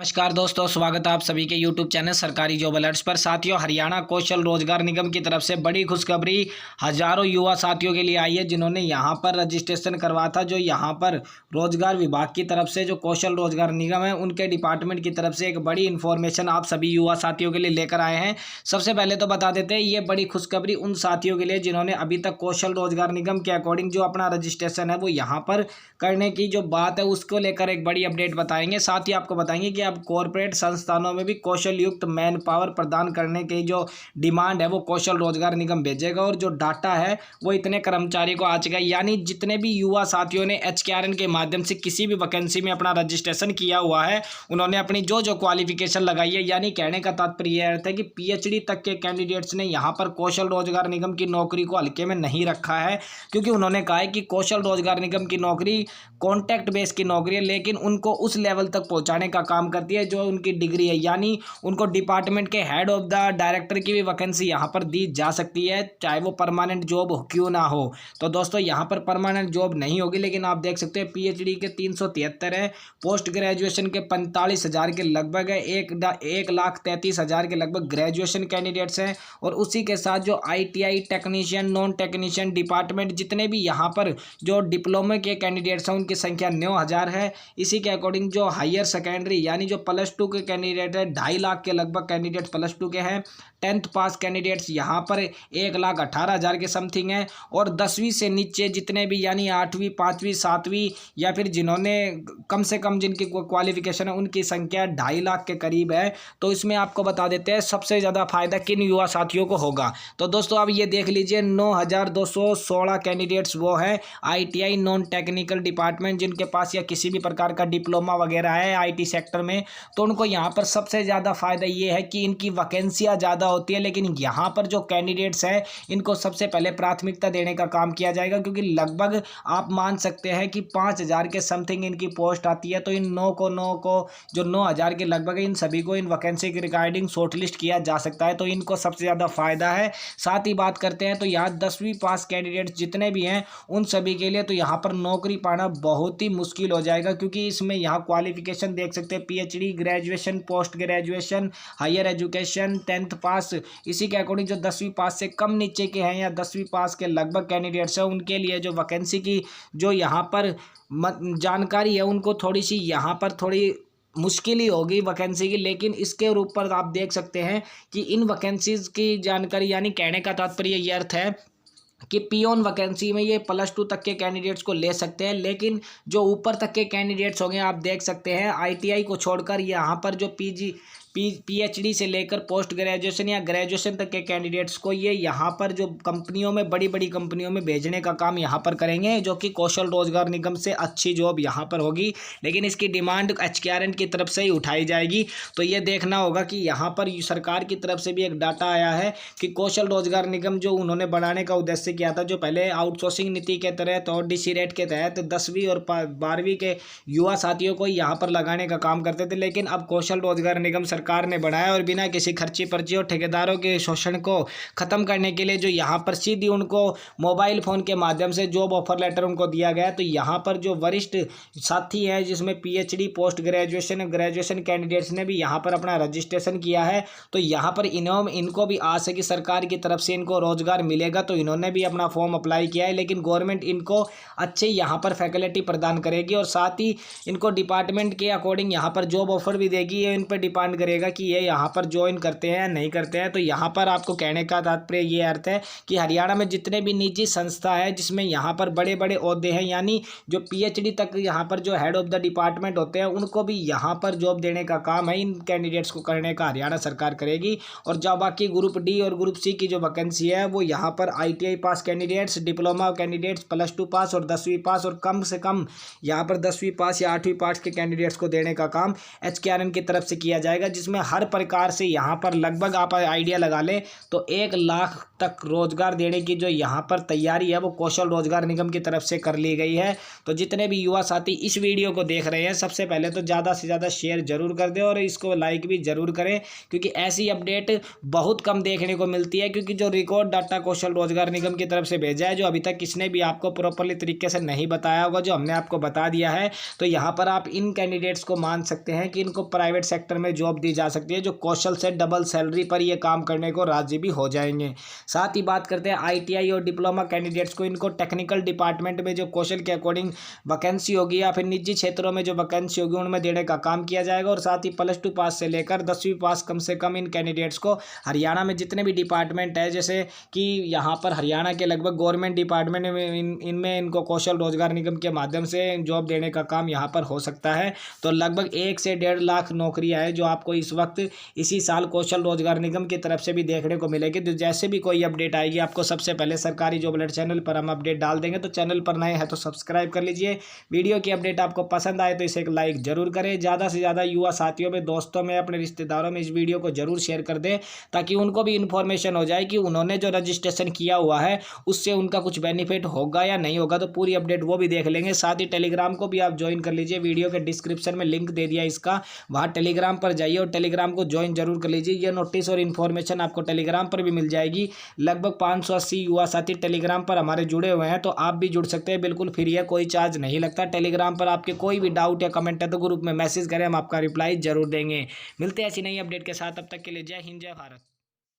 नमस्कार दोस्तों, स्वागत है आप सभी के YouTube चैनल सरकारी जॉब अलर्ट्स पर। साथियों, हरियाणा कौशल रोजगार निगम की तरफ से बड़ी खुशखबरी हजारों युवा साथियों के लिए आई है जिन्होंने यहां पर रजिस्ट्रेशन करवाया था। जो यहां पर रोजगार विभाग की तरफ से जो कौशल रोजगार निगम है उनके डिपार्टमेंट की तरफ से एक बड़ी इन्फॉर्मेशन आप सभी युवा साथियों के लिए लेकर आए हैं। सबसे पहले तो बता देते हैं, ये बड़ी खुशखबरी उन साथियों के लिए जिन्होंने अभी तक कौशल रोजगार निगम के अकॉर्डिंग जो अपना रजिस्ट्रेशन है वो यहाँ पर करने की जो बात है उसको लेकर एक बड़ी अपडेट बताएंगे। साथ ही आपको बताएंगे कि अब कॉरपोरेट संस्थानों में भी कौशल युक्त मैन पावर प्रदान करने की जो डिमांड है वो कौशल रोजगार निगम भेजेगा, और जो डाटा है वो इतने कर्मचारी को आ चुका है। यानी जितने भी युवा साथियों ने HKRN के माध्यम से किसी भी वैकेंसी में अपना रजिस्ट्रेशन किया हुआ है, उन्होंने अपनी जो जो क्वालिफिकेशन लगाई है, यानी कहने का तात्पर्य यह है कि PhD तक के कैंडिडेट्स ने यहाँ पर कौशल रोजगार निगम की नौकरी को हल्के में नहीं रखा है, क्योंकि उन्होंने कहा है कि कौशल रोजगार निगम की नौकरी कॉन्टैक्ट बेस की नौकरी है, लेकिन उनको उस लेवल तक पहुंचाने का काम करती है जो उनकी डिग्री है। यानी उनको डिपार्टमेंट के हेड ऑफ द डायरेक्टर की भी वैकेंसी यहाँ पर दी जा सकती है, चाहे वो परमानेंट जॉब क्यों ना हो। तो दोस्तों, यहाँ पर परमानेंट जॉब नहीं होगी, लेकिन आप देख सकते हैं PhD के 373 है, पोस्ट ग्रेजुएशन के 45,000 के लगभग है, 1,33,000 के लगभग ग्रेजुएशन कैंडिडेट्स हैं, और उसी के साथ जो ITI technician, non technician department जितने भी यहाँ पर जो डिप्लोमे के कैंडिडेट्स हैं उनकी संख्या 9,000 है। इसी के अकॉर्डिंग जो हायर सेकेंडरी यानी जो +2 के कैंडिडेट है, 2.5 लाख के लगभग कैंडिडेट +2 के हैं। 10th पास कैंडिडेट्स यहाँ पर 1,18,000 के समथिंग हैं, और 10वीं से नीचे जितने भी यानी 8वीं 5वीं 7वीं या फिर जिन्होंने कम से कम जिनकी क्वालिफिकेशन है उनकी संख्या 2.5 लाख के करीब है। तो इसमें आपको बता देते हैं सबसे ज़्यादा फायदा किन युवा साथियों को होगा। तो दोस्तों, अब ये देख लीजिए, 9,216 कैंडिडेट्स वो हैं ITI नॉन टेक्निकल डिपार्टमेंट जिनके पास या किसी भी प्रकार का डिप्लोमा वगैरह है IT सेक्टर में, तो उनको यहाँ पर सबसे ज़्यादा फायदा ये है कि इनकी वैकेंसियाँ ज़्यादा होती है। लेकिन यहाँ पर जो कैंडिडेट्स हैं इनको सबसे पहले प्राथमिकता देने का काम किया जाएगा, क्योंकि लगभग आप मान सकते हैं कि 5,000 के समथिंग इनकी पोस्ट आती है। तो इन 9 को जो 9,000 के लगभग है, इन सभी को इन वैकेंसी के रिगार्डिंग शॉर्टलिस्ट किया जा सकता है, तो इनको सबसे ज़्यादा फायदा है। साथ ही बात करते हैं तो यहाँ 10वीं पास कैंडिडेट्स जितने भी हैं उन सभी के लिए तो यहाँ पर नौकरी पाना बहुत ही मुश्किल हो जाएगा, क्योंकि इसमें यहाँ क्वालिफिकेशन देख सकते हैं PhD, graduation, post graduation, higher education, 10th पास। इसी के अकॉर्डिंग जो 10वीं पास से कम नीचे के हैं या 10वीं पास के लगभग कैंडिडेट्स हैं उनके लिए जो वैकेंसी की जो यहाँ पर जानकारी है उनको थोड़ी सी यहाँ पर थोड़ी मुश्किल ही होगी वैकेंसी की। लेकिन इसके ऊपर आप देख सकते हैं कि इन वैकेंसीज की जानकारी, यानी कहने का तात्पर्य ये अर्थ है कि पियोन वैकेंसी में ये +2 तक के कैंडिडेट्स को ले सकते हैं, लेकिन जो ऊपर तक के कैंडिडेट्स होंगे आप देख सकते हैं ITI को छोड़कर यहाँ पर जो PhD से लेकर पोस्ट ग्रेजुएशन या ग्रेजुएशन तक के कैंडिडेट्स को ये यहाँ पर जो कंपनियों में बड़ी बड़ी कंपनियों में भेजने का काम यहाँ पर करेंगे, जो कि कौशल रोजगार निगम से अच्छी जॉब यहाँ पर होगी। लेकिन इसकी डिमांड HKRN की तरफ से ही उठाई जाएगी। तो ये देखना होगा कि यहाँ पर सरकार की तरफ से भी एक डाटा आया है कि कौशल रोजगार निगम जो उन्होंने बनाने का उद्देश्य किया था, जो पहले आउटसोर्सिंग नीति के तहत और DC रेट के तहत 10वीं और 12वीं के युवा साथियों को यहाँ पर लगाने का काम करते थे, लेकिन अब कौशल रोजगार निगम सरकार ने बनाया और बिना किसी खर्ची पर्ची और ठेकेदारों के शोषण को खत्म करने के लिए जो यहाँ पर सीधी उनको मोबाइल फोन के माध्यम से जॉब ऑफर लेटर उनको दिया गया। तो यहाँ पर जो वरिष्ठ साथी हैं जिसमें PhD, post graduation, graduation candidates ने भी यहाँ पर अपना रजिस्ट्रेशन किया है, तो यहाँ पर इनको भी आस है कि सरकार की तरफ से इनको रोजगार मिलेगा। तो इन्होंने भी अपना फॉर्म अप्लाई किया है, लेकिन गवर्नमेंट इनको अच्छे यहाँ पर फैकल्टी प्रदान करेगी, और साथ ही इनको डिपार्टमेंट के अकॉर्डिंग यहाँ पर जॉब ऑफर भी देगी। ये इन पर डिपेंड करेगा कि ये यहाँ पर ज्वाइन करते हैं या नहीं करते हैं। तो यहाँ पर आपको कहने का तात्पर्य ये अर्थ है कि हरियाणा में जितने भी निजी संस्था है जिसमें यहाँ पर बड़े बड़े ओहदे हैं, यानी जो PhD तक यहाँ पर जो हेड ऑफ द डिपार्टमेंट होते हैं उनको भी यहाँ पर जॉब देने का काम है इन कैंडिडेट्स को करने का हरियाणा सरकार करेगी। और जो बाकी ग्रुप D और ग्रुप C की जो वैकेंसी है वो यहाँ पर ITI पास कैंडिडेट्स, डिप्लोमा कैंडिडेट्स, +2 पास और 10वीं पास, और कम से कम यहाँ पर 10वीं पास या 8वीं पास के कैंडिडेट्स को देने का काम HKRN की तरफ से किया जाएगा, जिसमें हर प्रकार से यहाँ पर लगभग आप आइडिया लगा लें तो 1 लाख तक रोजगार देने की जो यहाँ पर तैयारी है वो कौशल रोजगार निगम की तरफ से कर ली गई है। तो जितने भी युवा साथी इस वीडियो को देख रहे हैं, सबसे पहले तो ज़्यादा से ज़्यादा शेयर जरूर कर दें और इसको लाइक भी जरूर करें, क्योंकि ऐसी अपडेट बहुत कम देखने को मिलती है। क्योंकि जो रिकॉर्ड डाटा कौशल रोजगार निगम की तरफ से भेजा है, जो अभी तक किसने भी आपको प्रॉपरली तरीके से नहीं बताया होगा, जो हमने आपको बता दिया है, तो यहाँ पर आप इन कैंडिडेट्स को मान सकते हैं कि इनको प्राइवेट सेक्टर में जॉब दी जा सकती है, जो कौशल से डबल सैलरी पर ये काम करने को राजी भी हो जाएंगे। साथ ही बात करते हैं ITI और डिप्लोमा कैंडिडेट्स को, इनको टेक्निकल डिपार्टमेंट में जो कौशल के अकॉर्डिंग वैकेंसी होगी या फिर निजी क्षेत्रों में जो वैकेंसी होगी उनमें देने का काम किया जाएगा। और साथ ही +2 पास से लेकर 10वीं पास कम से कम इन कैंडिडेट्स को हरियाणा में जितने भी डिपार्टमेंट है, जैसे कि यहाँ पर हरियाणा के लगभग गवर्नमेंट डिपार्टमेंट में इनमें इनको कौशल रोजगार निगम के माध्यम से जॉब देने का काम यहाँ पर हो सकता है। तो लगभग 1 से 1.5 लाख नौकरियाँ हैं जो आपको इस वक्त इसी साल कौशल रोजगार निगम की तरफ से भी देखने को मिलेगी। तो जैसे भी कोई अपडेट आएगी आपको सबसे पहले सरकारी जॉब अलर्ट चैनल पर हम अपडेट डाल देंगे। तो चैनल पर नए हैं तो सब्सक्राइब कर लीजिए। वीडियो की अपडेट आपको पसंद आए तो इसे एक लाइक जरूर करें। ज़्यादा से ज़्यादा युवा साथियों में, दोस्तों में, अपने रिश्तेदारों में इस वीडियो को जरूर शेयर कर दें, ताकि उनको भी इन्फॉर्मेशन हो जाए कि उन्होंने जो रजिस्ट्रेशन किया हुआ है उससे उनका कुछ बेनिफिट होगा या नहीं होगा। तो पूरी अपडेट वो भी देख लेंगे। साथ ही टेलीग्राम को भी आप ज्वाइन कर लीजिए, वीडियो के डिस्क्रिप्शन में लिंक दे दिया इसका, वहाँ टेलीग्राम पर जाइए और टेलीग्राम को ज्वाइन जरूर कर लीजिए। ये नोटिस और इन्फॉर्मेशन आपको टेलीग्राम पर भी मिल जाएगी। लगभग 580 युवा साथी टेलीग्राम पर हमारे जुड़े हुए हैं, तो आप भी जुड़ सकते हैं, बिल्कुल फ्री है, कोई चार्ज नहीं लगता। टेलीग्राम पर आपके कोई भी डाउट या कमेंट है तो ग्रुप में मैसेज करें, हम आपका रिप्लाई जरूर देंगे। मिलते हैं ऐसी नई अपडेट के साथ, तब तक के लिए जय हिंद, जय भारत।